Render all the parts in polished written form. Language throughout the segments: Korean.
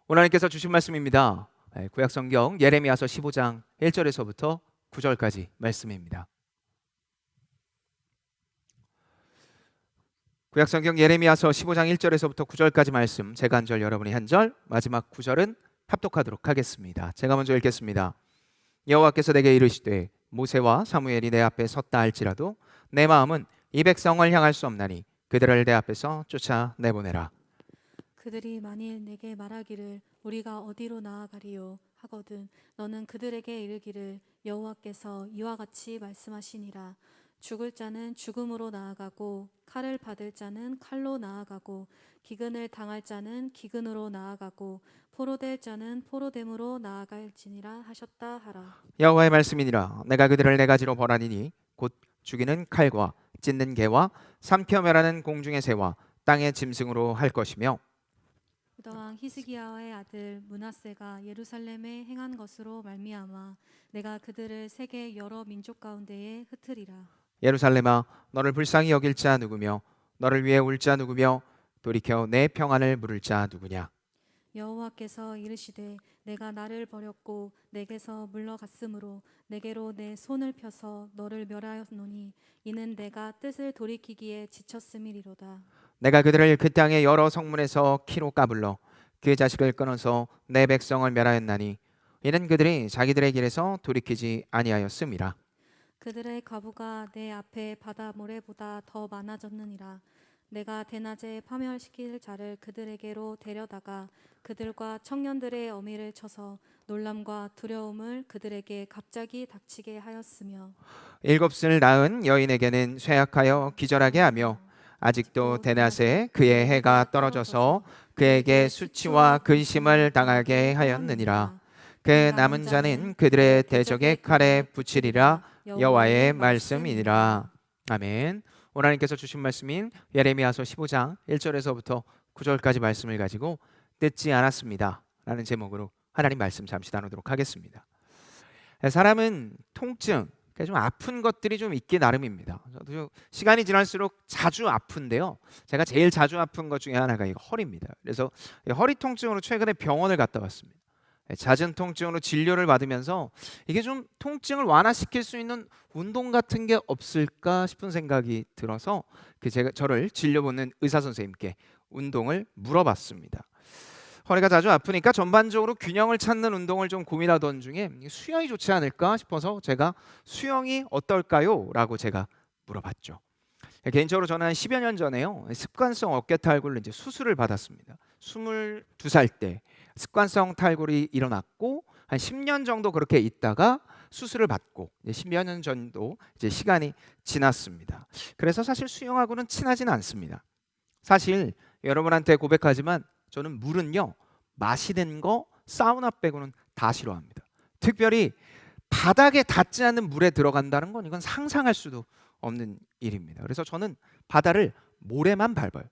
오늘 하나님께서 주신 말씀입니다. 구약성경 예레미야서 15장 1절에서부터 9절까지 말씀입니다. 구약성경 예레미야서 15장 1절에서부터 9절까지 말씀, 제가 한 절, 여러분이 한 절, 마지막 9절은 합독하도록 하겠습니다. 제가 먼저 읽겠습니다. 여호와께서 내게 이르시되 모세와 사무엘이 내 앞에 섰다 할지라도 내 마음은 이 백성을 향할 수 없나니 그들을 내 앞에서 쫓아내보내라. 그들이 만일 내게 말하기를 우리가 어디로 나아가리요 하거든 너는 그들에게 이르기를 여호와께서 이와 같이 말씀하시니라. 죽을 자는 죽음으로 나아가고 칼을 받을 자는 칼로 나아가고 기근을 당할 자는 기근으로 나아가고 포로될 자는 포로됨으로 나아갈지니라 하셨다 하라. 여호와의 말씀이니라. 내가 그들을 네 가지로 벌하리니 곧 죽이는 칼과 찢는 개와 삼켜 멸하는 공중의 새와 땅의 짐승으로 할 것이며, 유다 왕 히스기야의 아들 므낫세가 예루살렘에 행한 것으로 말미암아 내가 그들을 세계 여러 민족 가운데에 흩으리라. 예루살렘아 너를 불쌍히 여길 자 누구며 너를 위해 울 자 누구며 돌이켜 내 평안을 물을 자 누구냐. 여호와께서 이르시되 내가 나를 버렸고 내게서 물러갔으므로 내게로 내 손을 펴서 너를 멸하였노니 이는 내가 뜻을 돌이키기에 지쳤음이리로다. 내가 그들을 그 땅의 여러 성문에서 키로 까불러 그 자식을 끊어서 내 백성을 멸하였나니 이는 그들이 자기들의 길에서 돌이키지 아니하였음이라. 그들의 가부가 내 앞에 바다 모래보다 더 많아졌느니라. 내가 대낮에 파멸시킬 자를 그들에게로 데려다가 그들과 청년들의 어미를 쳐서 놀람과 두려움을 그들에게 갑자기 닥치게 하였으며, 7을 낳은 여인에게는 쇠약하여 기절하게 하며 아직도 대낮에 그의 해가 떨어져서 그에게 수치와 근심을 당하게 하였느니라. 그 남은 자는 그들의 대적의 칼에 붙이리라. 여호와의 말씀이니라. 아멘. 오늘 하나님께서 주신 말씀인 예레미야서 15장 1절에서부터 9절까지 말씀을 가지고 듣지 않았습니다 라는 제목으로 하나님 말씀 잠시 나누도록 하겠습니다. 사람은 통증, 좀 아픈 것들이 좀 있기 나름입니다. 저도 시간이 지날수록 자주 아픈데요, 제가 제일 자주 아픈 것 중에 하나가 이거 허리입니다. 그래서 허리 통증으로 최근에 병원을 갔다 왔습니다. 잦은 통증으로 진료를 받으면서 이게 좀 통증을 완화시킬 수 있는 운동 같은 게 없을까 싶은 생각이 들어서 저를 진료받는 의사 선생님께 운동을 물어봤습니다. 허리가 자주 아프니까 전반적으로 균형을 찾는 운동을 좀 고민하던 중에 수영이 좋지 않을까 싶어서 제가 수영이 어떨까요? 라고 제가 물어봤죠. 개인적으로 저는 한 10여 년 전에요, 습관성 어깨 탈골로 이제 수술을 받았습니다. 22살 때 습관성 탈골이 일어났고 한 10년 정도 그렇게 있다가 수술을 받고 10여 년 정도 이제 시간이 지났습니다. 그래서 사실 수영하고는 친하지는 않습니다. 사실 여러분한테 고백하지만 저는 물은요, 마시는 거 사우나 빼고는 다 싫어합니다. 특별히 바닥에 닿지 않는 물에 들어간다는 건 이건 상상할 수도 없는 일입니다. 그래서 저는 바다를 모래만 밟아요.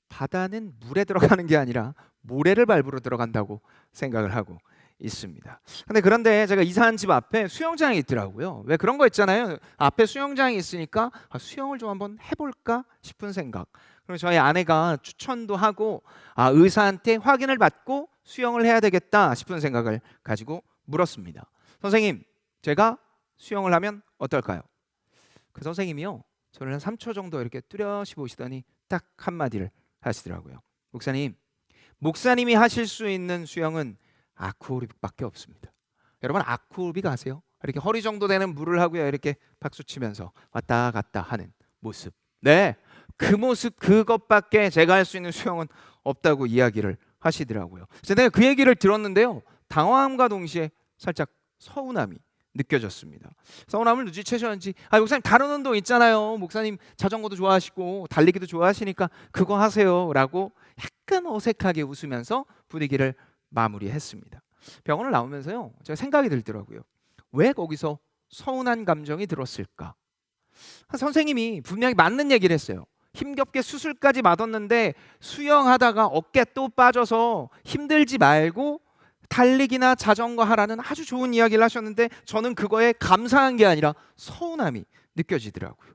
바다는 물에 들어가는 게 아니라 모래를 밟으러 들어간다고 생각을 하고 있습니다. 그런데 제가 이사한 집 앞에 수영장이 있더라고요. 왜 그런 거 있잖아요, 앞에 수영장이 있으니까 수영을 좀 한번 해볼까 싶은 생각. 그리고 저희 아내가 추천도 하고 의사한테 확인을 받고 수영을 해야 되겠다 싶은 생각을 가지고 물었습니다. 선생님, 제가 수영을 하면 어떨까요? 그 선생님이요, 저를 한 3초 정도 이렇게 뚜렷이 보시더니 딱 한마디를 하시더라고요. 목사님이 하실 수 있는 수영은 아쿠아로빅밖에 없습니다. 여러분, 아쿠아로빅 아세요? 이렇게 허리 정도 되는 물을 하고요, 이렇게 박수 치면서 왔다 갔다 하는 모습. 네, 그 모습, 그것밖에 제가 할 수 있는 수영은 없다고 이야기를 하시더라고요. 그래서 내가 그 얘기를 들었는데요, 당황함과 동시에 살짝 서운함이 느껴졌습니다. 서운함을 눈치채셨는지, 목사님 다른 운동 있잖아요, 목사님 자전거도 좋아하시고 달리기도 좋아하시니까 그거 하세요 라고 약간 어색하게 웃으면서 분위기를 마무리했습니다. 병원을 나오면서요, 제가 생각이 들더라고요. 왜 거기서 서운한 감정이 들었을까? 선생님이 분명히 맞는 얘기를 했어요. 힘겹게 수술까지 받았는데 수영하다가 어깨 또 빠져서 힘들지 말고 달리기나 자전거 하라는 아주 좋은 이야기를 하셨는데 저는 그거에 감사한 게 아니라 서운함이 느껴지더라고요.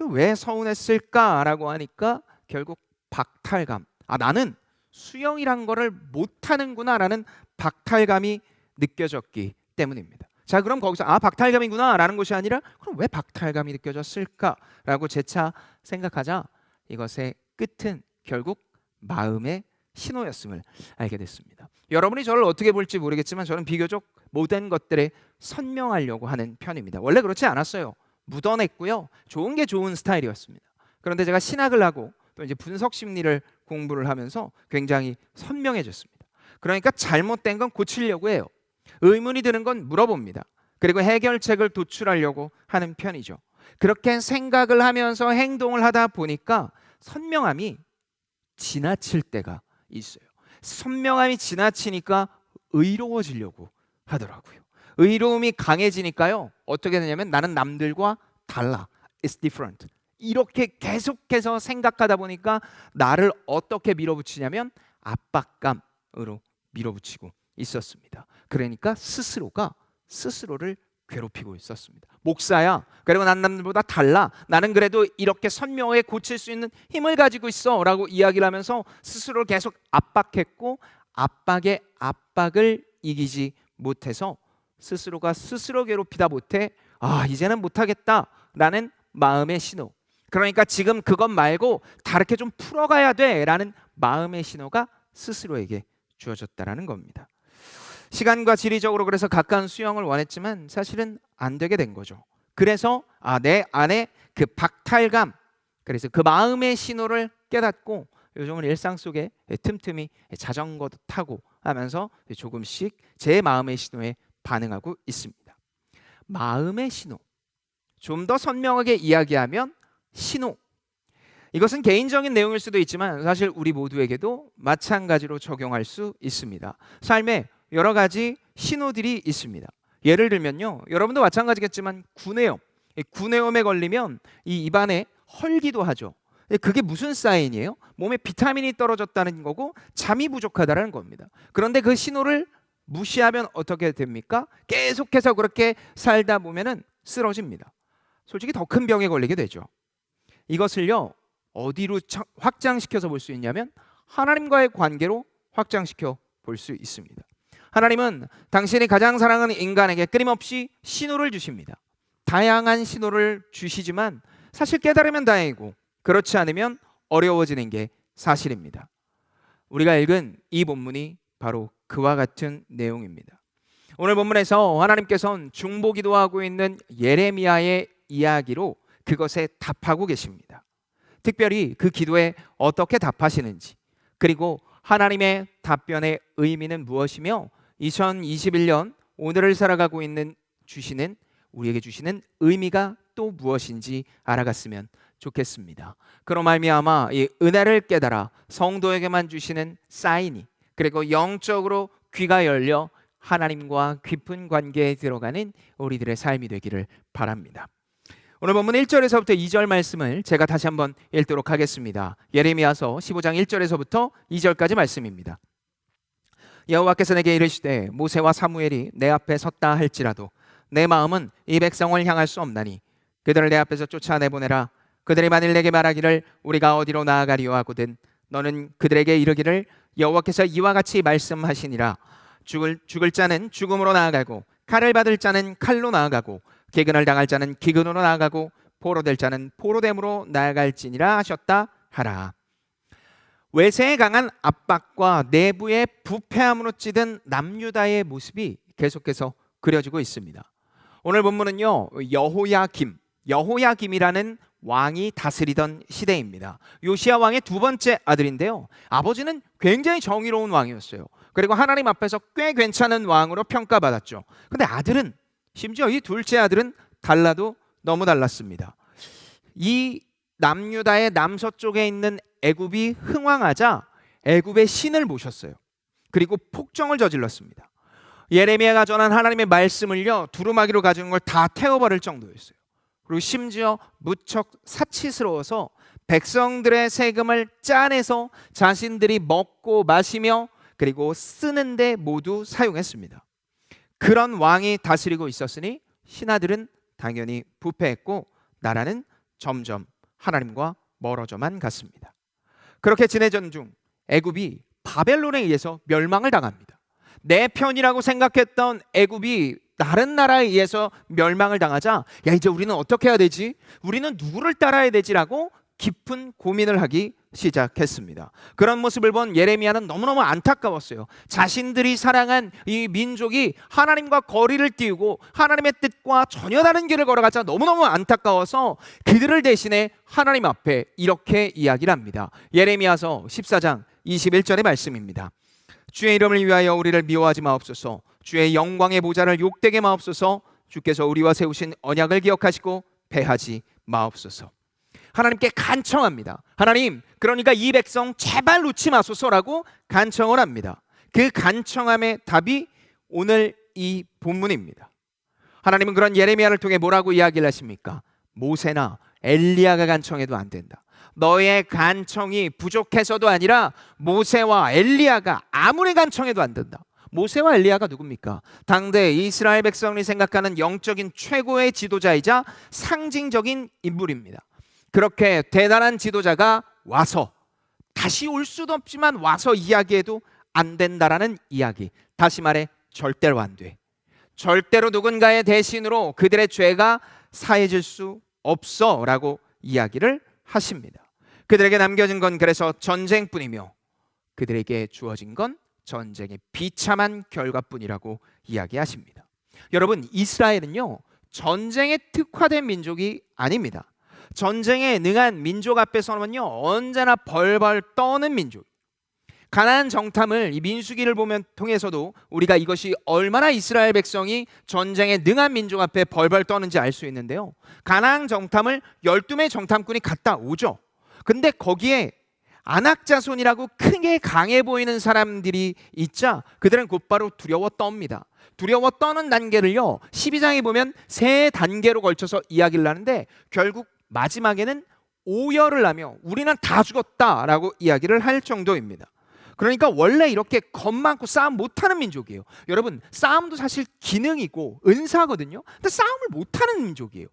왜 서운했을까라고 하니까 결국 박탈감. 나는 수영이란 거를 못하는구나라는 박탈감이 느껴졌기 때문입니다. 자, 그럼 거기서 박탈감이구나라는 것이 아니라 그럼 왜 박탈감이 느껴졌을까라고 재차 생각하자 이것의 끝은 결국 마음의 신호였음을 알게 됐습니다. 여러분이 저를 어떻게 볼지 모르겠지만 저는 비교적 모든 것들에 선명하려고 하는 편입니다. 원래 그렇지 않았어요. 묻어냈고요. 좋은 게 좋은 스타일이었습니다. 그런데 제가 신학을 하고 또 이제 분석 심리를 공부를 하면서 굉장히 선명해졌습니다. 그러니까 잘못된 건 고치려고 해요. 의문이 드는 건 물어봅니다. 그리고 해결책을 도출하려고 하는 편이죠. 그렇게 생각을 하면서 행동을 하다 보니까 선명함이 지나칠 때가 있어요. 선명함이 지나치니까 의로워지려고 하더라고요. 의로움이 강해지니까요. 어떻게 되냐면 나는 남들과 달라. It's different. 이렇게 계속해서 생각하다 보니까 나를 어떻게 밀어붙이냐면 압박감으로 밀어붙이고 있었습니다. 그러니까 스스로가 스스로를 괴롭히고 있었습니다. 목사야. 그리고 난 남들보다 달라. 나는 그래도 이렇게 선명하게 고칠 수 있는 힘을 가지고 있어 라고 이야기를 하면서 스스로를 계속 압박했고 압박에 압박을 이기지 못해서 스스로가 스스로 괴롭히다 못해 이제는 못하겠다 라는 마음의 신호. 그러니까 지금 그것 말고 다르게 좀 풀어가야 돼 라는 마음의 신호가 스스로에게 주어졌다라는 겁니다. 시간과 지리적으로 그래서 가까운 수영을 원했지만 사실은 안 되게 된 거죠. 그래서 내 안에 그 박탈감, 그래서 그 마음의 신호를 깨닫고 요즘은 일상 속에 틈틈이 자전거도 타고 하면서 조금씩 제 마음의 신호에 반응하고 있습니다. 마음의 신호, 좀 더 선명하게 이야기하면 신호. 이것은 개인적인 내용일 수도 있지만 사실 우리 모두에게도 마찬가지로 적용할 수 있습니다. 삶에 여러 가지 신호들이 있습니다. 예를 들면요, 여러분도 마찬가지겠지만 구내염. 구내염에 걸리면 이 입안에 헐기도 하죠. 그게 무슨 사인이에요? 몸에 비타민이 떨어졌다는 거고 잠이 부족하다는 겁니다. 그런데 그 신호를 무시하면 어떻게 됩니까? 계속해서 그렇게 살다 보면은 쓰러집니다. 솔직히 더 큰 병에 걸리게 되죠. 이것을요, 어디로 확장시켜서 볼 수 있냐면 하나님과의 관계로 확장시켜 볼 수 있습니다. 하나님은 당신이 가장 사랑하는 인간에게 끊임없이 신호를 주십니다. 다양한 신호를 주시지만 사실 깨달으면 다행이고 그렇지 않으면 어려워지는 게 사실입니다. 우리가 읽은 이 본문이 바로 그와 같은 내용입니다. 오늘 본문에서 하나님께서는 중보기도하고 있는 예레미야의 이야기로 그것에 답하고 계십니다. 특별히 그 기도에 어떻게 답하시는지, 그리고 하나님의 답변의 의미는 무엇이며 2021년 오늘을 살아가고 있는 우리에게 주시는 의미가 또 무엇인지 알아갔으면 좋겠습니다. 그로 말미암아 이 은혜를 깨달아 성도에게만 주시는 사인이, 그리고 영적으로 귀가 열려 하나님과 깊은 관계에 들어가는 우리들의 삶이 되기를 바랍니다. 오늘 본문 1절에서부터 2절 말씀을 제가 다시 한번 읽도록 하겠습니다. 예레미야서 15장 1절에서부터 2절까지 말씀입니다. 여호와께서 내게 이르시되 모세와 사무엘이 내 앞에 섰다 할지라도 내 마음은 이 백성을 향할 수 없나니 그들을 내 앞에서 쫓아내보내라. 그들이 만일 내게 말하기를 우리가 어디로 나아가리요 하거든 너는 그들에게 이르기를 여호와께서 이와 같이 말씀하시니라. 죽을 자는 죽음으로 나아가고 칼을 받을 자는 칼로 나아가고 기근을 당할 자는 기근으로 나아가고 포로될 자는 포로됨으로 나아갈지니라 하셨다 하라. 외세에 강한 압박과 내부의 부패함으로 찌든 남유다의 모습이 계속해서 그려지고 있습니다. 오늘 본문은요, 여호야김이라는 왕이 다스리던 시대입니다. 요시야 왕의 두 번째 아들인데요, 아버지는 굉장히 정의로운 왕이었어요. 그리고 하나님 앞에서 꽤 괜찮은 왕으로 평가받았죠. 근데 아들은, 심지어 이 둘째 아들은 달라도 너무 달랐습니다. 이 남유다의 남서쪽에 있는 애굽이 흥왕하자 애굽의 신을 모셨어요. 그리고 폭정을 저질렀습니다. 예레미야가 전한 하나님의 말씀을요, 두루마기로 가져온 걸 다 태워버릴 정도였어요. 그리고 심지어 무척 사치스러워서 백성들의 세금을 짜내서 자신들이 먹고 마시며 그리고 쓰는데 모두 사용했습니다. 그런 왕이 다스리고 있었으니 신하들은 당연히 부패했고 나라는 점점 하나님과 멀어져만 갔습니다. 그렇게 지내던 중 애굽이 바벨론에 의해서 멸망을 당합니다. 내 편이라고 생각했던 애굽이 다른 나라에 의해서 멸망을 당하자, 야, 이제 우리는 어떻게 해야 되지? 우리는 누구를 따라야 되지라고 깊은 고민을 하기 시작했습니다. 그런 모습을 본 예레미야는 너무너무 안타까웠어요. 자신들이 사랑한 이 민족이 하나님과 거리를 띄우고 하나님의 뜻과 전혀 다른 길을 걸어가자 너무너무 안타까워서 그들을 대신해 하나님 앞에 이렇게 이야기를 합니다. 예레미야서 14장 21절의 말씀입니다. 주의 이름을 위하여 우리를 미워하지 마옵소서. 주의 영광의 보좌를 욕되게 마옵소서. 주께서 우리와 세우신 언약을 기억하시고 패하지 마옵소서. 하나님께 간청합니다. 하나님, 그러니까 이 백성 제발 놓지 마소서라고 간청을 합니다. 그 간청함의 답이 오늘 이 본문입니다. 하나님은 그런 예레미야를 통해 뭐라고 이야기를 하십니까? 모세나 엘리야가 간청해도 안 된다. 너의 간청이 부족해서도 아니라 모세와 엘리야가 아무리 간청해도 안 된다. 모세와 엘리야가 누굽니까? 당대 이스라엘 백성이 생각하는 영적인 최고의 지도자이자 상징적인 인물입니다. 그렇게 대단한 지도자가 와서, 다시 올 수도 없지만 와서 이야기해도 안 된다라는 이야기. 다시 말해 절대로 안 돼. 절대로 누군가의 대신으로 그들의 죄가 사해질 수 없어 라고 이야기를 하십니다. 그들에게 남겨진 건 그래서 전쟁뿐이며 그들에게 주어진 건 전쟁의 비참한 결과뿐이라고 이야기하십니다. 여러분, 이스라엘은요, 전쟁에 특화된 민족이 아닙니다. 전쟁에 능한 민족 앞에서는요, 언제나 벌벌 떠는 민족. 가나안 정탐을 이 민수기를 보면 통해서도 우리가 이것이 얼마나 이스라엘 백성이 전쟁에 능한 민족 앞에 벌벌 떠는지 알 수 있는데요. 가나안 정탐을 12명의 정탐꾼이 갔다 오죠. 근데 거기에 아낙 자손이라고 크게 강해 보이는 사람들이 있자 그들은 곧바로 두려워 떱니다. 두려워 떠는 단계를요, 12장에 보면 세 단계로 걸쳐서 이야기를 하는데 결국 마지막에는 오열을 하며 우리는 다 죽었다라고 이야기를 할 정도입니다. 그러니까 원래 이렇게 겁 많고 싸움 못하는 민족이에요. 여러분, 싸움도 사실 기능이고 은사거든요. 근데 싸움을 못하는 민족이에요.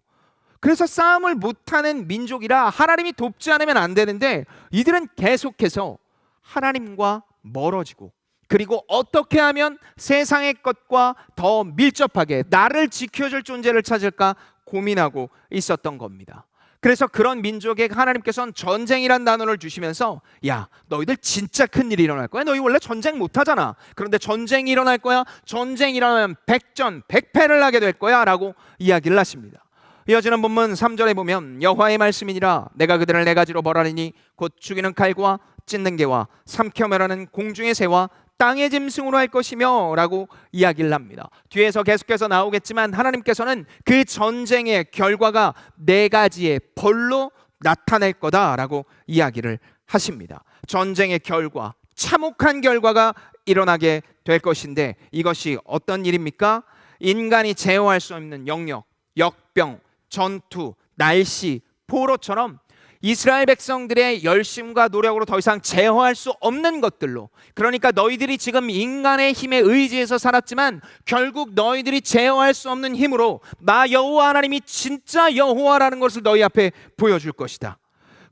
그래서 싸움을 못하는 민족이라 하나님이 돕지 않으면 안 되는데 이들은 계속해서 하나님과 멀어지고, 그리고 어떻게 하면 세상의 것과 더 밀접하게 나를 지켜줄 존재를 찾을까 고민하고 있었던 겁니다. 그래서 그런 민족에 하나님께서는 전쟁이란 단어를 주시면서, 야, 너희들 진짜 큰일이 일어날 거야. 너희 원래 전쟁 못하잖아. 그런데 전쟁이 일어날 거야. 전쟁이 일어나면 백전백패를 하게 될 거야 라고 이야기를 하십니다. 이어지는 본문 3절에 보면 여호와의 말씀이니라 내가 그들을 네 가지로 벌하리니 곧 죽이는 칼과 찢는 개와 삼켜 멸하는 공중의 새와 땅의 짐승으로 할 것이며 라고 이야기를 합니다. 뒤에서 계속해서 나오겠지만 하나님께서는 그 전쟁의 결과가 네 가지의 벌로 나타낼 거다라고 이야기를 하십니다. 전쟁의 결과, 참혹한 결과가 일어나게 될 것인데 이것이 어떤 일입니까? 인간이 제어할 수 없는 영역, 역병, 전투, 날씨, 포로처럼 이스라엘 백성들의 열심과 노력으로 더 이상 제어할 수 없는 것들로, 그러니까 너희들이 지금 인간의 힘에 의지해서 살았지만 결국 너희들이 제어할 수 없는 힘으로 나 여호와 하나님이 진짜 여호와라는 것을 너희 앞에 보여줄 것이다.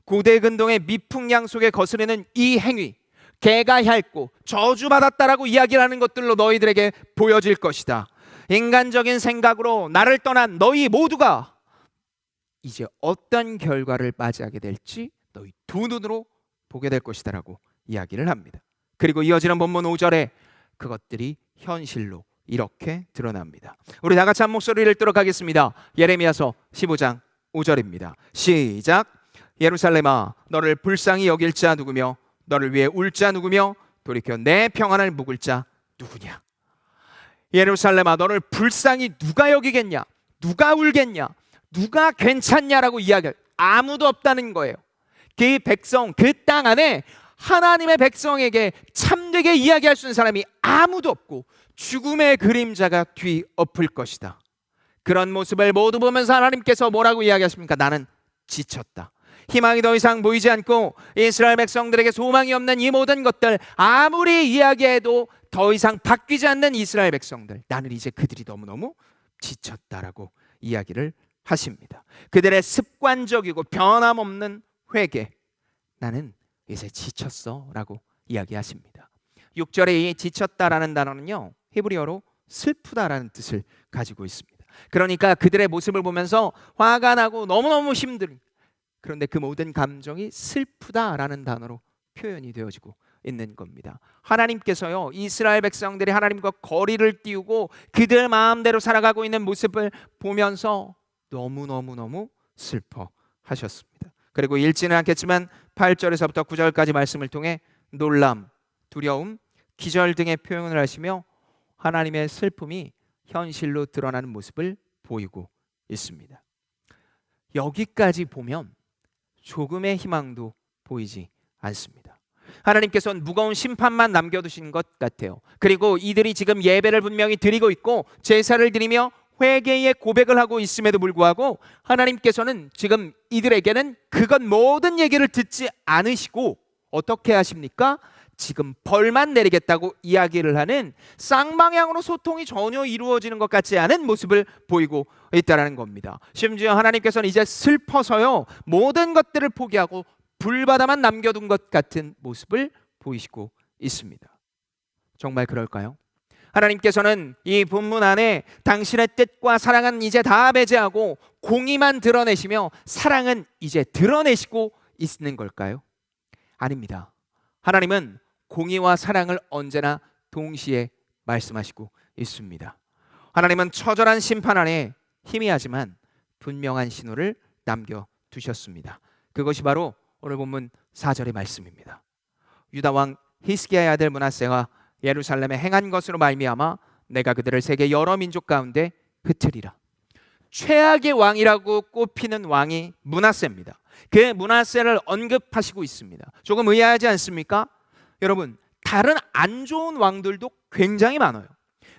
고대 근동의 미풍양 속에 거스르는 이 행위, 개가 핥고 저주받았다라고 이야기를 하는 것들로 너희들에게 보여질 것이다. 인간적인 생각으로 나를 떠난 너희 모두가 이제 어떤 결과를 맞이하게 될지 너희 두 눈으로 보게 될 것이다 라고 이야기를 합니다. 그리고 이어지는 본문 5절에 그것들이 현실로 이렇게 드러납니다. 우리 다 같이 한 목소리를 들어가겠습니다. 예레미야서 15장 5절입니다. 시작. 예루살렘아, 너를 불쌍히 여길 자 누구며 너를 위해 울 자 누구며 돌이켜 내 평안을 묵을 자 누구냐. 예루살렘아, 너를 불쌍히 누가 여기겠냐, 누가 울겠냐, 누가 괜찮냐라고 이야기할 아무도 없다는 거예요. 그 백성, 그 땅 안에 하나님의 백성에게 참되게 이야기할 수 있는 사람이 아무도 없고 죽음의 그림자가 뒤엎을 것이다. 그런 모습을 모두 보면서 하나님께서 뭐라고 이야기하십니까? 나는 지쳤다. 희망이 더 이상 보이지 않고 이스라엘 백성들에게 소망이 없는 이 모든 것들, 아무리 이야기해도 더 이상 바뀌지 않는 이스라엘 백성들, 나는 이제 그들이 너무너무 지쳤다라고 이야기를 하십니다. 그들의 습관적이고 변함없는 회개, 나는 이제 지쳤어 라고 이야기하십니다. 6절에 이 지쳤다라는 단어는요, 히브리어로 슬프다라는 뜻을 가지고 있습니다. 그러니까 그들의 모습을 보면서 화가 나고 너무너무 힘든, 그런데 그 모든 감정이 슬프다라는 단어로 표현이 되어지고 있는 겁니다. 하나님께서요, 이스라엘 백성들이 하나님과 거리를 띄우고 그들 마음대로 살아가고 있는 모습을 보면서 너무너무 슬퍼하셨습니다. 그리고 읽지는 않겠지만 8절에서부터 9절까지 말씀을 통해 놀람, 두려움, 기절 등의 표현을 하시며 하나님의 슬픔이 현실로 드러나는 모습을 보이고 있습니다. 여기까지 보면 조금의 희망도 보이지 않습니다. 하나님께서는 무거운 심판만 남겨두신 것 같아요. 그리고 이들이 지금 예배를 분명히 드리고 있고 제사를 드리며 회개의 고백을 하고 있음에도 불구하고 하나님께서는 지금 이들에게는 그것 모든 얘기를 듣지 않으시고 어떻게 하십니까? 지금 벌만 내리겠다고 이야기를 하는 쌍방향으로 소통이 전혀 이루어지는 것 같지 않은 모습을 보이고 있다는 겁니다. 심지어 하나님께서는 이제 슬퍼서요, 모든 것들을 포기하고 불바다만 남겨둔 것 같은 모습을 보이시고 있습니다. 정말 그럴까요? 하나님께서는 이 본문 안에 당신의 뜻과 사랑은 이제 다 배제하고 공의만 드러내시며 사랑은 이제 드러내시고 있는 걸까요? 아닙니다. 하나님은 공의와 사랑을 언제나 동시에 말씀하시고 있습니다. 하나님은 처절한 심판 안에 희미하지만 분명한 신호를 남겨두셨습니다. 그것이 바로 오늘 본문 4절의 말씀입니다. 유다 왕 히스기야의 아들 므낫세가 예루살렘에 행한 것으로 말미암아 내가 그들을 세계 여러 민족 가운데 흩으리라. 최악의 왕이라고 꼽히는 왕이 므낫세입니다. 그 므낫세를 언급하시고 있습니다. 조금 의아하지 않습니까? 여러분, 다른 안 좋은 왕들도 굉장히 많아요.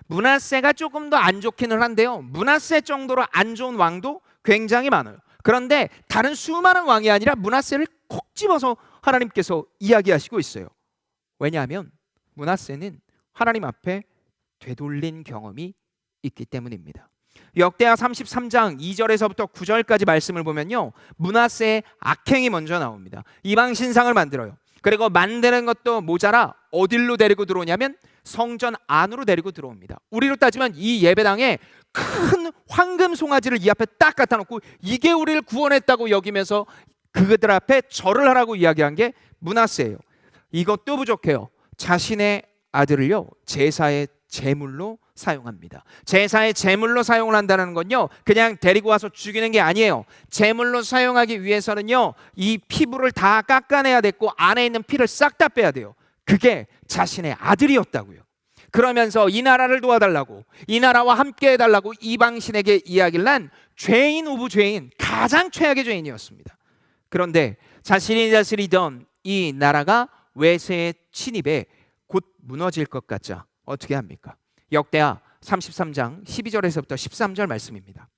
므낫세가 조금 더 안 좋기는 한데요, 므낫세 정도로 안 좋은 왕도 굉장히 많아요. 그런데 다른 수많은 왕이 아니라 므낫세를 콕 집어서 하나님께서 이야기하시고 있어요. 왜냐하면 므낫세는 하나님 앞에 되돌린 경험이 있기 때문입니다. 역대하 33장 2절에서부터 9절까지 말씀을 보면요, 므낫세의 악행이 먼저 나옵니다. 이방 신상을 만들어요. 그리고 만드는 것도 모자라 어디로 데리고 들어오냐면 성전 안으로 데리고 들어옵니다. 우리로 따지면 이 예배당에 큰 황금 송아지를 이 앞에 딱 갖다 놓고 이게 우리를 구원했다고 여기면서 그들 앞에 절을 하라고 이야기한 게 므낫세예요. 이것도 부족해요. 자신의 아들을요, 제사의 제물로 사용합니다. 제사의 제물로 사용을 한다는 건요, 그냥 데리고 와서 죽이는 게 아니에요. 제물로 사용하기 위해서는요, 이 피부를 다 깎아내야 됐고 안에 있는 피를 싹 다 빼야 돼요. 그게 자신의 아들이었다고요. 그러면서 이 나라를 도와달라고, 이 나라와 함께 해달라고 이방신에게 이야기를 한 죄인 오브 죄인, 가장 최악의 죄인이었습니다. 그런데 자신이 다스리던 이 나라가 외세의 침입에 곧 무너질 것 같자 어떻게 합니까? 역대하 33장 12절에서부터 13절 말씀입니다.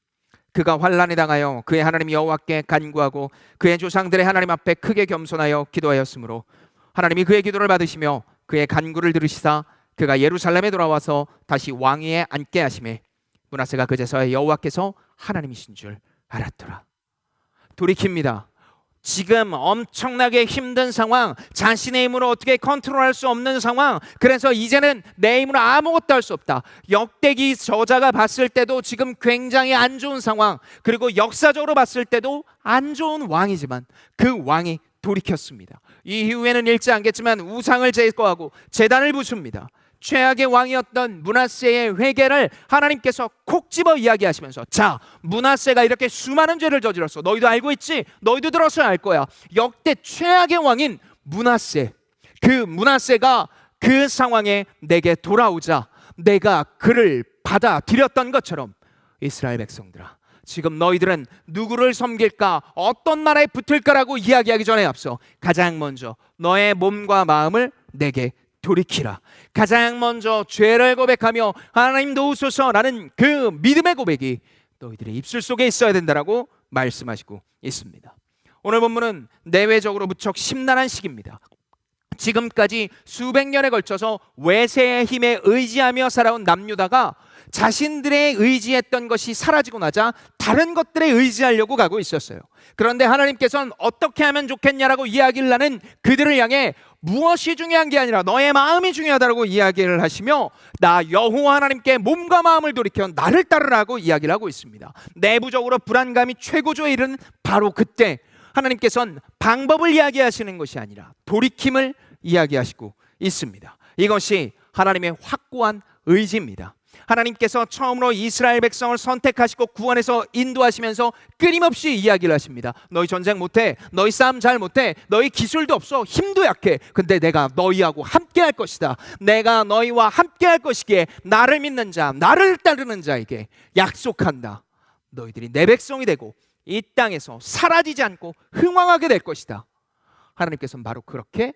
그가 환난에 당하여 그의 하나님 여호와께 간구하고 그의 조상들의 하나님 앞에 크게 겸손하여 기도하였으므로 하나님이 그의 기도를 받으시며 그의 간구를 들으시사 그가 예루살렘에 돌아와서 다시 왕위에 앉게 하시매 므낫세가 그제서야 여호와께서 하나님이신 줄 알았더라. 돌이킵니다. 지금 엄청나게 힘든 상황, 자신의 힘으로 어떻게 컨트롤할 수 없는 상황, 그래서 이제는 내 힘으로 아무것도 할 수 없다. 역대기 저자가 봤을 때도 지금 굉장히 안 좋은 상황, 그리고 역사적으로 봤을 때도 안 좋은 왕이지만 그 왕이 돌이켰습니다. 이후에는 읽지 않겠지만 우상을 제거하고 제단을 부숩니다. 최악의 왕이었던 므낫세의 회개를 하나님께서 콕 집어 이야기하시면서, 자, 므낫세가 이렇게 수많은 죄를 저질렀어. 너희도 알고 있지? 너희도 들었어야 알 거야. 역대 최악의 왕인 므낫세, 그 므낫세가 그 상황에 내게 돌아오자 내가 그를 받아들였던 것처럼 이스라엘 백성들아, 지금 너희들은 누구를 섬길까, 어떤 나라에 붙을까라고 이야기하기 전에 앞서 가장 먼저 너의 몸과 마음을 내게 돌이키라. 가장 먼저 죄를 고백하며 하나님 도우소서라는 그 믿음의 고백이 너희들의 입술 속에 있어야 된다라고 말씀하시고 있습니다. 오늘 본문은 내외적으로 무척 심란한 시기입니다. 지금까지 수백 년에 걸쳐서 외세의 힘에 의지하며 살아온 남유다가 자신들의 의지했던 것이 사라지고 나자 다른 것들에 의지하려고 가고 있었어요. 그런데 하나님께서는 어떻게 하면 좋겠냐라고 이야기를 하는 그들을 향해 무엇이 중요한 게 아니라 너의 마음이 중요하다고 이야기를 하시며 나 여호와 하나님께 몸과 마음을 돌이켜 나를 따르라고 이야기를 하고 있습니다. 내부적으로 불안감이 최고조에 이르는 바로 그때 하나님께서는 방법을 이야기하시는 것이 아니라 돌이킴을 이야기하시고 있습니다. 이것이 하나님의 확고한 의지입니다. 하나님께서 처음으로 이스라엘 백성을 선택하시고 구원해서 인도하시면서 끊임없이 이야기를 하십니다. 너희 전쟁 못해, 너희 싸움 잘 못해, 너희 기술도 없어, 힘도 약해. 근데 내가 너희하고 함께 할 것이다. 내가 너희와 함께 할 것이기에 나를 믿는 자, 나를 따르는 자에게 약속한다. 너희들이 내 백성이 되고 이 땅에서 사라지지 않고 흥왕하게 될 것이다. 하나님께서는 바로 그렇게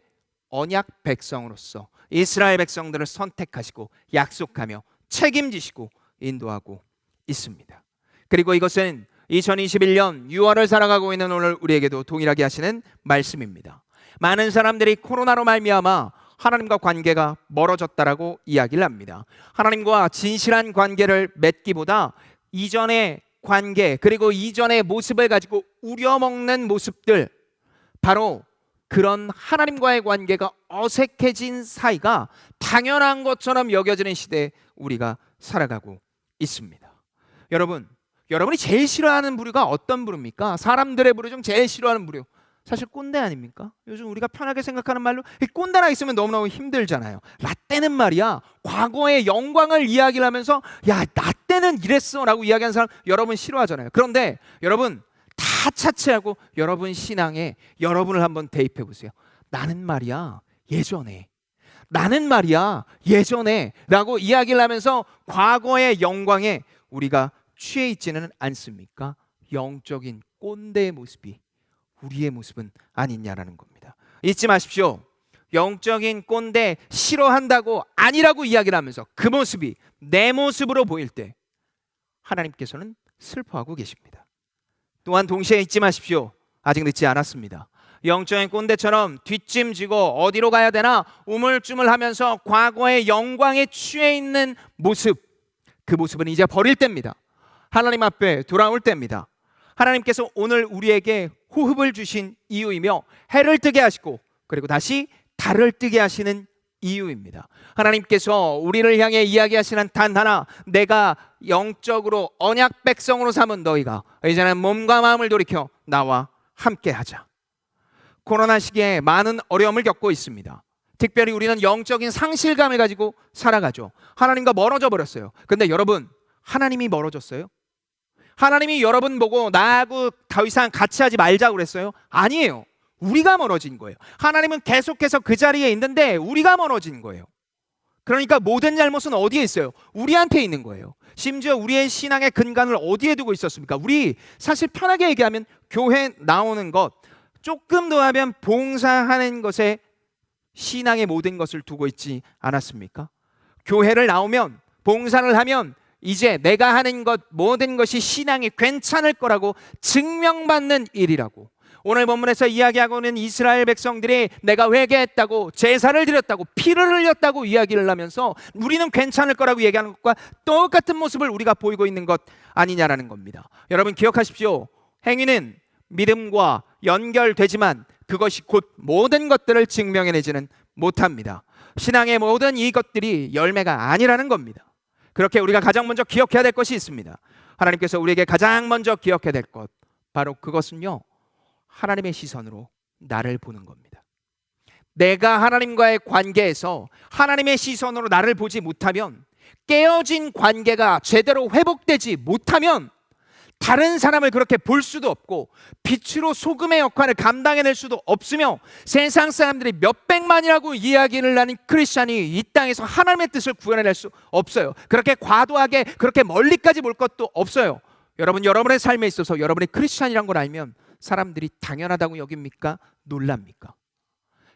언약 백성으로서 이스라엘 백성들을 선택하시고 약속하며 책임지시고 인도하고 있습니다. 그리고 이것은 2021년 6월을 살아가고 있는 오늘 우리에게도 동일하게 하시는 말씀입니다. 많은 사람들이 코로나로 말미암아 하나님과 관계가 멀어졌다라고 이야기를 합니다. 하나님과 진실한 관계를 맺기보다 이전의 관계 그리고 이전의 모습을 가지고 우려먹는 모습들, 바로 그런 하나님과의 관계가 어색해진 사이가 당연한 것처럼 여겨지는 시대에 우리가 살아가고 있습니다. 여러분이 제일 싫어하는 부류가 어떤 부류입니까? 사람들의 부류 중 제일 싫어하는 부류, 사실 꼰대 아닙니까? 요즘 우리가 편하게 생각하는 말로 꼰대나 있으면 너무너무 힘들잖아요. 라떼는 말이야, 과거의 영광을 이야기를 하면서 야, 나 때는 이랬어 라고 이야기하는 사람 여러분 싫어하잖아요. 그런데 여러분 다 차치하고 여러분 신앙에 여러분을 한번 대입해 보세요. 나는 말이야 예전에 라고 이야기를 하면서 과거의 영광에 우리가 취해 있지는 않습니까? 영적인 꼰대의 모습이 우리의 모습은 아니냐라는 겁니다. 잊지 마십시오. 영적인 꼰대 싫어한다고 아니라고 이야기를 하면서 그 모습이 내 모습으로 보일 때 하나님께서는 슬퍼하고 계십니다. 또한 동시에 잊지 마십시오. 아직 늦지 않았습니다. 영적인 꼰대처럼 뒷짐지고 어디로 가야 되나 우물쭈물하면서 과거의 영광에 취해 있는 모습, 그 모습은 이제 버릴 때입니다. 하나님 앞에 돌아올 때입니다. 하나님께서 오늘 우리에게 호흡을 주신 이유이며 해를 뜨게 하시고 그리고 다시 달을 뜨게 하시는 이유입니다. 하나님께서 우리를 향해 이야기하시는 단 하나, 내가 영적으로 언약 백성으로 삼은 너희가 이제는 몸과 마음을 돌이켜 나와 함께 하자. 코로나 시기에 많은 어려움을 겪고 있습니다. 특별히 우리는 영적인 상실감을 가지고 살아가죠. 하나님과 멀어져 버렸어요. 근데 여러분, 하나님이 멀어졌어요? 하나님이 여러분 보고 나하고 더 이상 같이 하지 말자고 그랬어요? 아니에요. 우리가 멀어진 거예요. 하나님은 계속해서 그 자리에 있는데 우리가 멀어진 거예요. 그러니까 모든 잘못은 어디에 있어요? 우리한테 있는 거예요. 심지어 우리의 신앙의 근간을 어디에 두고 있었습니까? 우리 사실 편하게 얘기하면 교회 나오는 것, 조금 더 하면 봉사하는 것에 신앙의 모든 것을 두고 있지 않았습니까? 교회를 나오면, 봉사를 하면 이제 내가 하는 것 모든 것이 신앙이 괜찮을 거라고 증명받는 일이라고. 오늘 본문에서 이야기하고 있는 이스라엘 백성들이 내가 회개했다고, 제사를 드렸다고, 피를 흘렸다고 이야기를 하면서 우리는 괜찮을 거라고 얘기하는 것과 똑같은 모습을 우리가 보이고 있는 것 아니냐라는 겁니다. 여러분 기억하십시오. 행위는 믿음과 연결되지만 그것이 곧 모든 것들을 증명해내지는 못합니다. 신앙의 모든 이것들이 열매가 아니라는 겁니다. 그렇게 우리가 가장 먼저 기억해야 될 것이 있습니다. 하나님께서 우리에게 가장 먼저 기억해야 될 것, 바로 그것은요, 하나님의 시선으로 나를 보는 겁니다. 내가 하나님과의 관계에서 하나님의 시선으로 나를 보지 못하면, 깨어진 관계가 제대로 회복되지 못하면 다른 사람을 그렇게 볼 수도 없고 빛으로 소금의 역할을 감당해낼 수도 없으며, 세상 사람들이 몇백만이라고 이야기를 하는 크리스찬이 이 땅에서 하나님의 뜻을 구현해낼 수 없어요. 그렇게 과도하게 그렇게 멀리까지 볼 것도 없어요. 여러분의 삶에 있어서 여러분이 크리스찬이란 걸 알면 사람들이 당연하다고 여깁니까? 놀랍니까?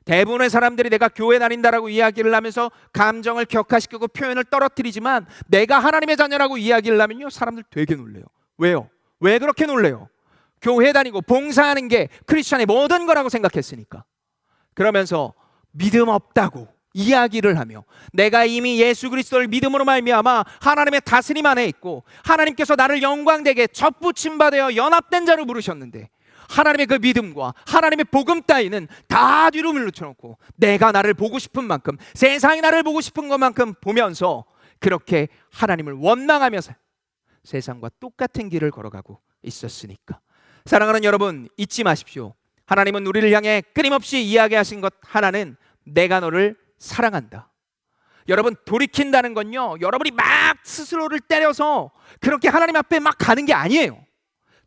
대부분의 사람들이 내가 교회 다닌다라고 이야기를 하면서 감정을 격화시키고 표현을 떨어뜨리지만, 내가 하나님의 자녀라고 이야기를 하면요, 사람들 되게 놀래요. 왜요? 왜 그렇게 놀래요? 교회 다니고 봉사하는 게 크리스찬의 모든 거라고 생각했으니까. 그러면서 믿음 없다고 이야기를 하며 내가 이미 예수 그리스도를 믿음으로 말미암아 하나님의 다스림 안에 있고 하나님께서 나를 영광되게 접붙임 받아 연합된 자로 부르셨는데 하나님의 그 믿음과 하나님의 복음 따위는 다 뒤로 물러쳐놓고 내가 나를 보고 싶은 만큼 세상이 나를 보고 싶은 것만큼 보면서 그렇게 하나님을 원망하면서 세상과 똑같은 길을 걸어가고 있었으니까. 사랑하는 여러분, 잊지 마십시오. 하나님은 우리를 향해 끊임없이 이야기하신 것 하나는 내가 너를 사랑한다. 여러분, 돌이킨다는 건요, 여러분이 막 스스로를 때려서 그렇게 하나님 앞에 막 가는 게 아니에요.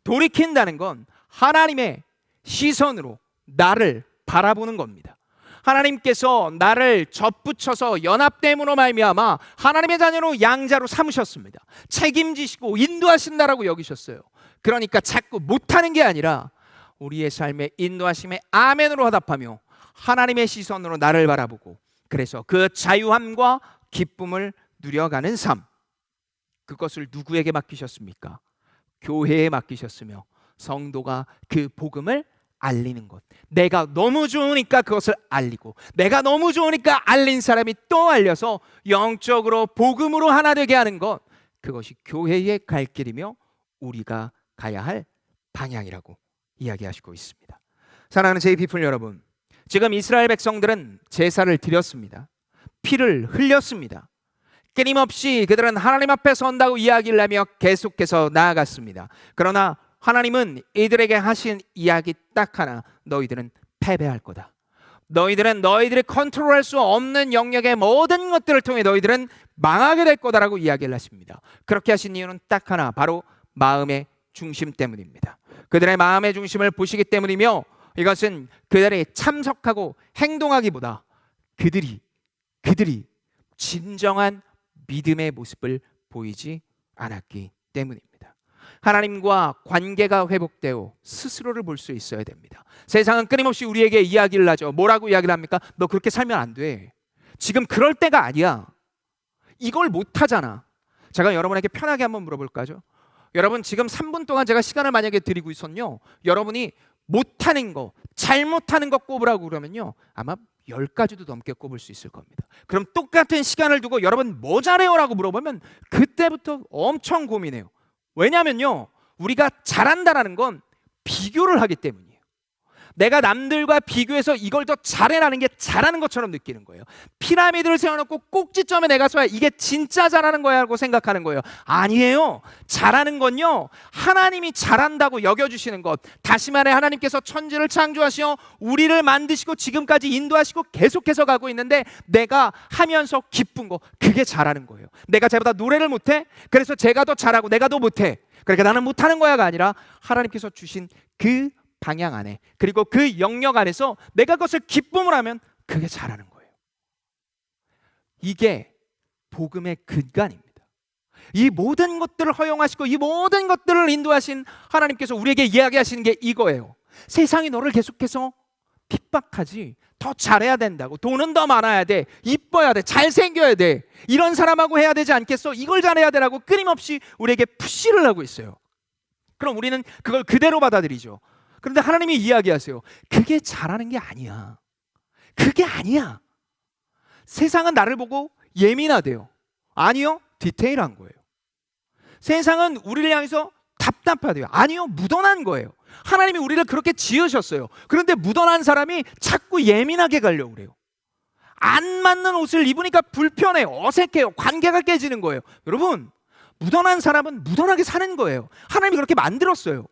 돌이킨다는 건 하나님의 시선으로 나를 바라보는 겁니다. 하나님께서 나를 접붙여서 연합됨으로 말미암아 하나님의 자녀로 양자로 삼으셨습니다. 책임지시고 인도하신다라고 여기셨어요. 그러니까 자꾸 못하는 게 아니라 우리의 삶의 인도하심에 아멘으로 화답하며 하나님의 시선으로 나를 바라보고 그래서 그 자유함과 기쁨을 누려가는 삶, 그것을 누구에게 맡기셨습니까? 교회에 맡기셨으며 성도가 그 복음을 알리는 것. 내가 너무 좋으니까 그것을 알리고 내가 너무 좋으니까 알린 사람이 또 알려서 영적으로 복음으로 하나 되게 하는 것, 그것이 교회의 갈 길이며 우리가 가야 할 방향이라고 이야기하시고 있습니다. 사랑하는 JP풀 여러분, 지금 이스라엘 백성들은 제사를 드렸습니다. 피를 흘렸습니다. 끊임없이 그들은 하나님 앞에 선다고 이야기를 하며 계속해서 나아갔습니다. 그러나 하나님은 이들에게 하신 이야기 딱 하나, 너희들은 패배할 거다. 너희들은 너희들이 컨트롤할 수 없는 영역의 모든 것들을 통해 너희들은 망하게 될 거다라고 이야기를 하십니다. 그렇게 하신 이유는 딱 하나, 바로 마음의 중심 때문입니다. 그들의 마음의 중심을 보시기 때문이며 이것은 그들이 참석하고 행동하기보다 그들이 진정한 믿음의 모습을 보이지 않았기 때문입니다. 하나님과 관계가 회복되어 스스로를 볼 수 있어야 됩니다. 세상은 끊임없이 우리에게 이야기를 하죠. 뭐라고 이야기를 합니까? 너 그렇게 살면 안 돼. 지금 그럴 때가 아니야. 이걸 못하잖아. 제가 여러분에게 편하게 한번 물어볼까요? 여러분, 지금 3분 동안 제가 시간을 만약에 드리고 있었요, 여러분이 못하는 거, 잘못하는 거 꼽으라고 그러면요, 아마 10가지도 넘게 꼽을 수 있을 겁니다. 그럼 똑같은 시간을 두고 여러분 뭐 잘해요? 라고 물어보면 그때부터 엄청 고민해요. 왜냐하면요, 우리가 잘한다라는 건 비교를 하기 때문이에요. 내가 남들과 비교해서 이걸 더 잘해라는 게 잘하는 것처럼 느끼는 거예요. 피라미드를 세워놓고 꼭지점에 내가 서야 이게 진짜 잘하는 거야 라고 생각하는 거예요. 아니에요. 잘하는 건요, 하나님이 잘한다고 여겨주시는 것. 다시 말해 하나님께서 천지를 창조하시어 우리를 만드시고 지금까지 인도하시고 계속해서 가고 있는데 내가 하면서 기쁜 거, 그게 잘하는 거예요. 내가 쟤보다 노래를 못해? 그래서 제가 더 잘하고 내가 더 못해. 그러니까 나는 못하는 거야가 아니라 하나님께서 주신 그 방향 안에, 그리고 그 영역 안에서 내가 그것을 기쁨을 하면 그게 잘하는 거예요. 이게 복음의 근간입니다. 이 모든 것들을 허용하시고 이 모든 것들을 인도하신 하나님께서 우리에게 이야기하시는 게 이거예요. 세상이 너를 계속해서 핍박하지, 더 잘해야 된다고, 돈은 더 많아야 돼, 이뻐야 돼, 잘생겨야 돼, 이런 사람하고 해야 되지 않겠어, 이걸 잘해야 되라고 끊임없이 우리에게 푸시를 하고 있어요. 그럼 우리는 그걸 그대로 받아들이죠. 그런데 하나님이 이야기하세요. 그게 잘하는 게 아니야. 그게 아니야. 세상은 나를 보고 예민하대요. 아니요, 디테일한 거예요. 세상은 우리를 향해서 답답하대요. 아니요, 묻어난 거예요. 하나님이 우리를 그렇게 지으셨어요. 그런데 묻어난 사람이 자꾸 예민하게 가려고 그래요. 안 맞는 옷을 입으니까 불편해요. 어색해요. 관계가 깨지는 거예요. 여러분, 묻어난 사람은 묻어나게 사는 거예요. 하나님이 그렇게 만들었어요.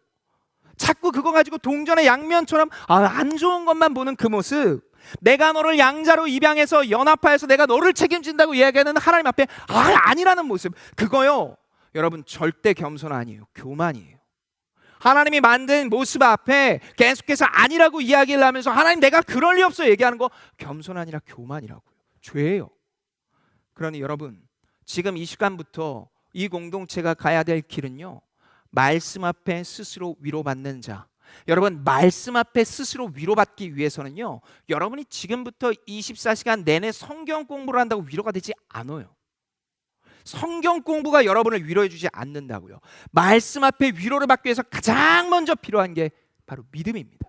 자꾸 그거 가지고 동전의 양면처럼 안 좋은 것만 보는 그 모습, 내가 너를 양자로 입양해서 연합하여서 내가 너를 책임진다고 이야기하는 하나님 앞에 아니라는 모습, 그거요, 여러분 절대 겸손 아니에요. 교만이에요. 하나님이 만든 모습 앞에 계속해서 아니라고 이야기를 하면서 하나님 내가 그럴 리 없어 얘기하는 거 겸손 아니라 교만이라고요. 죄예요. 그러니 여러분, 지금 이 시간부터 이 공동체가 가야 될 길은요, 말씀 앞에 스스로 위로받는 자. 여러분, 말씀 앞에 스스로 위로받기 위해서는요, 여러분이 지금부터 24시간 내내 성경 공부를 한다고 위로가 되지 않아요. 성경 공부가 여러분을 위로해 주지 않는다고요. 말씀 앞에 위로를 받기 위해서 가장 먼저 필요한 게 바로 믿음입니다.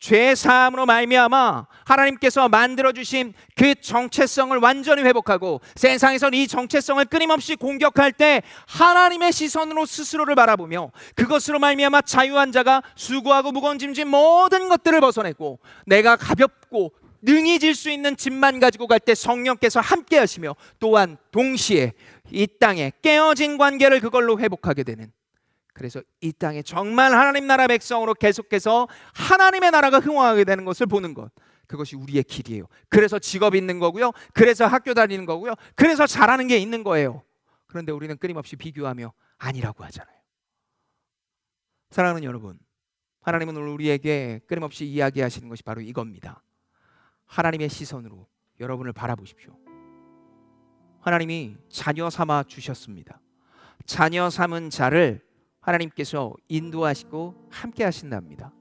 죄 사함으로 말미암아 하나님께서 만들어 주신 그 정체성을 완전히 회복하고 세상에서 이 정체성을 끊임없이 공격할 때 하나님의 시선으로 스스로를 바라보며 그것으로 말미암아 자유한 자가 수고하고 무거운 짐진 모든 것들을 벗어내고 내가 가볍고 능히 질 수 있는 짐만 가지고 갈 때 성령께서 함께 하시며 또한 동시에 이 땅에 깨어진 관계를 그걸로 회복하게 되는, 그래서 이 땅에 정말 하나님 나라 백성으로 계속해서 하나님의 나라가 흥왕하게 되는 것을 보는 것, 그것이 우리의 길이에요. 그래서 직업이 있는 거고요, 그래서 학교 다니는 거고요, 그래서 잘하는 게 있는 거예요. 그런데 우리는 끊임없이 비교하며 아니라고 하잖아요. 사랑하는 여러분, 하나님은 오늘 우리에게 끊임없이 이야기하시는 것이 바로 이겁니다. 하나님의 시선으로 여러분을 바라보십시오. 하나님이 자녀 삼아 주셨습니다. 자녀 삼은 자를 하나님께서 인도하시고 함께 하신답니다.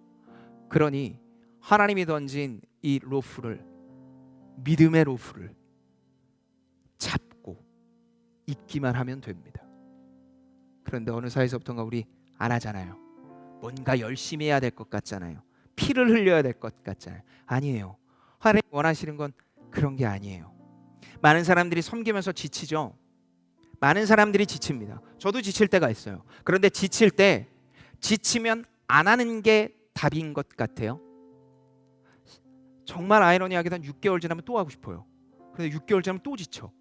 그러니 하나님이 던진 이 로프를, 믿음의 로프를 잡고 있기만 하면 됩니다. 그런데 어느 사이에서부터인가 우리 안 하잖아요. 뭔가 열심히 해야 될 것 같잖아요. 피를 흘려야 될 것 같잖아요. 아니에요. 하나님 원하시는 건 그런 게 아니에요. 많은 사람들이 섬기면서 지치죠. 많은 사람들이 지칩니다. 저도 지칠 때가 있어요. 그런데 지칠 때 지치면 안 하는 게 답인 것 같아요. 정말 아이러니하게도 한 6개월 지나면 또 하고 싶어요. 그런데 6개월 지나면 또 지쳐.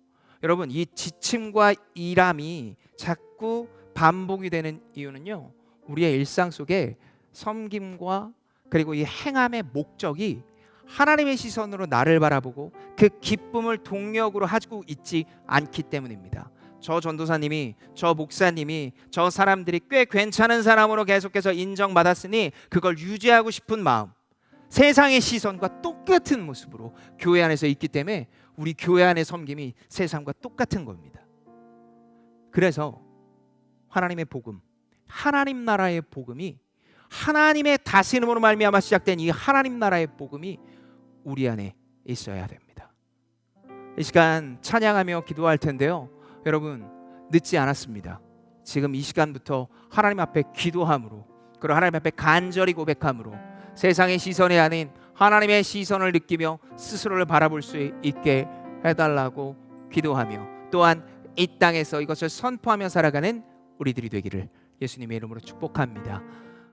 여러분, 이 지침과 일함이 자꾸 반복이 되는 이유는요, 우리의 일상 속에 섬김과 그리고 이 행함의 목적이 하나님의 시선으로 나를 바라보고 그 기쁨을 동력으로 하고 있지 않기 때문입니다. 저 전도사님이, 저 목사님이, 저 사람들이 꽤 괜찮은 사람으로 계속해서 인정받았으니 그걸 유지하고 싶은 마음, 세상의 시선과 똑같은 모습으로 교회 안에서 있기 때문에 우리 교회 안의 섬김이 세상과 똑같은 겁니다. 그래서 하나님의 복음, 하나님 나라의 복음이, 하나님의 다스림으로 말미암아 시작된 이 하나님 나라의 복음이 우리 안에 있어야 됩니다. 이 시간 찬양하며 기도할 텐데요, 여러분 늦지 않았습니다. 지금 이 시간부터 하나님 앞에 기도함으로, 그리고 하나님 앞에 간절히 고백함으로 세상의 시선이 아닌 하나님의 시선을 느끼며 스스로를 바라볼 수 있게 해달라고 기도하며, 또한 이 땅에서 이것을 선포하며 살아가는 우리들이 되기를 예수님의 이름으로 축복합니다.